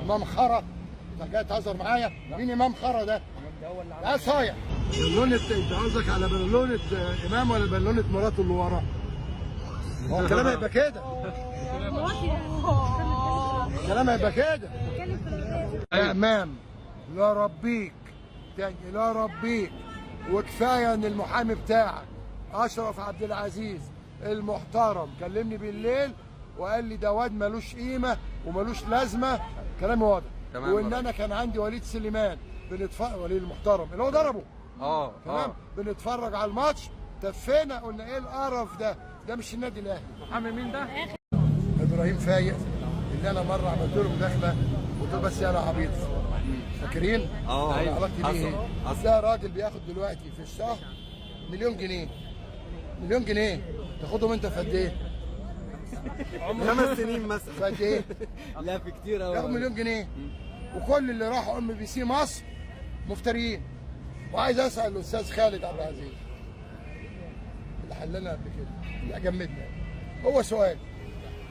امام خرا. انت جاي تهزر معايا؟ مين امام خرا ده؟ ده صايع. بالونه انت قصدك على بالونه امام ولا بالونه مراته اللي وراه؟ هو الكلام هيبقى كده. الكلام هيبقى كده. يا امام لا ربيك تاني، لا ربيك. وكفايه ان المحامي بتاعك اشرف عبد العزيز المحترم كلمني بالليل وقال لي ده واد ملوش قيمه وملوش لازمه. كلامي واضح. وان انا كان عندي وليد سليمان بنتفرج، وليد المحترم اللي هو ضربه. تمام. بنتفرج على الماتش، تفينا قلنا ايه القرف ده؟ ده مش النادي الاهلي. محمد مين ده؟ ابراهيم فايق اللي انا مره عملت له مداخله قلت له بس يا عبيط. فاكرين؟ ايوه. علاقتي بيه ايه؟ ده راجل بياخد دلوقتي في الشهر مليون جنيه. مليون جنيه تاخدهم انت في قد ايه؟ 5 سنين مثلا. في قد ايه؟ لا في كتير قوي. ياخد مليون جنيه. وكل اللي راحوا ام بي سي مصر مفتريين. وعايز اسال الاستاذ خالد عبد العزيز اللي حلنا قبل كده، اللي جمدنا. هو سؤال،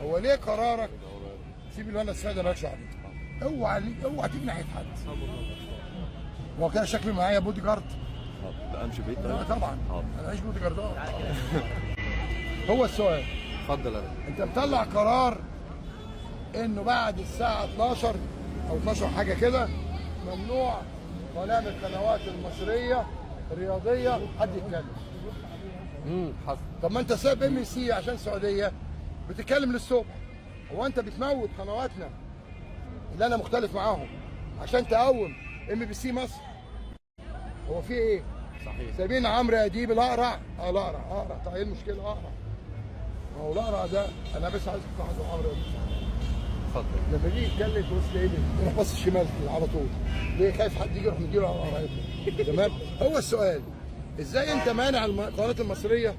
هو ليه قرارك سيب الولد السيد مالكش عليه؟ اوعى تيجي ناحيه حد. هو كده شكلي معايا بودي جارد؟ لا امشي بعيد. لا طبعا انا عايش بودي جاردات. هو السؤال، اتفضل يا انت مطلع قرار انه بعد الساعه 12 او 12 حاجه كده ممنوع قناه من القنوات المصريه الرياضيه حد يتكلم. حصل. طب ما انت سايب ام سي عشان سعوديه بتتكلم للصبح. هو انت بتموت قنواتنا اللي انا مختلف معاهم عشان تقوم ام بي سي مصر؟ هو في ايه؟ صحيح. سايبين عمرو اديب الاقرع. الاقرع طيب ايه المشكله الاقرع؟ ما هو الاقرع ده انا بس عايز اقطع عمرو اديب. اتفضل. لما يجي يتكلم تبص لايه؟ يروح باص الشمال على طول. ليه؟ خايف حد يجي يروح مديله على قرايبه. تمام؟ هو السؤال، ازاي انت مانع القنوات المصريه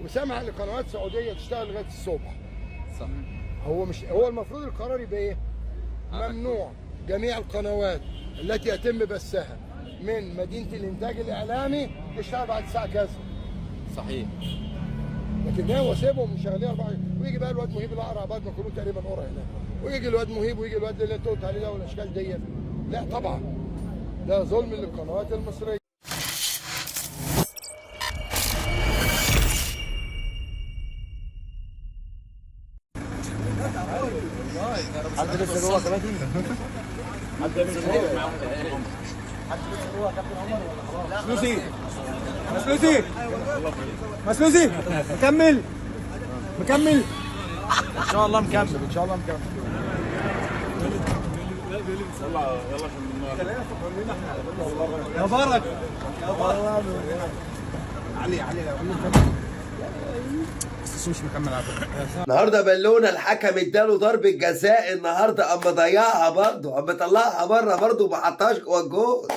وسامع لقنوات سعوديه تشتغل لغايه الصبح؟ صح. هو المفروض القرار يبقى ايه؟ ممنوع جميع القنوات التي يتم بثها من مدينه الانتاج الاعلامي تشتغل بعد الساعه كذا. صحيح. لكن هو سيبهم شغالين 4 ويجي بقى الواد مهيب الاقرع بعد ما كلهم تقريبا قرع هناك، ويجي الواد مهيب ويجي الواد اللي انت قلت عليه ده والاشكال دي. لا طبعا ده ظلم للقنوات المصريه. حد لسه جوه كمان؟ حد لسه جوه؟ مسلوسي مسلوسي مسلوسي مكمل مكمل ان شاء الله مكمل ان شاء الله مكمل. يا برك يا برك علي بس مش مكمل على فكره. النهارده بالونه الحكم اداله ضربه جزاء النهارده، قام مضيعها برضه، قام مطلعها بره برضه وما حطهاش جوه الجول.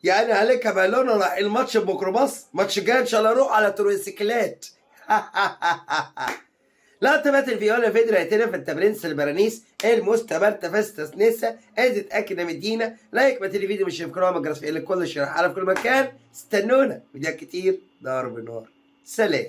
يعني عليك يا بالونه راح الماتش بميكروباص، ماتش جاي ان شاء الله اروح على تروسيكلات. لا تبات الفيولا فيدرو يتنا في التمرين البرانيس المستمر تفستس نسا ازت اكد مدينه لايك ما الفيديو مش يفكروا مجرس في كل الشرح على في كل مكان. استنونا فيديوهات كتير ضرب نار. سلام.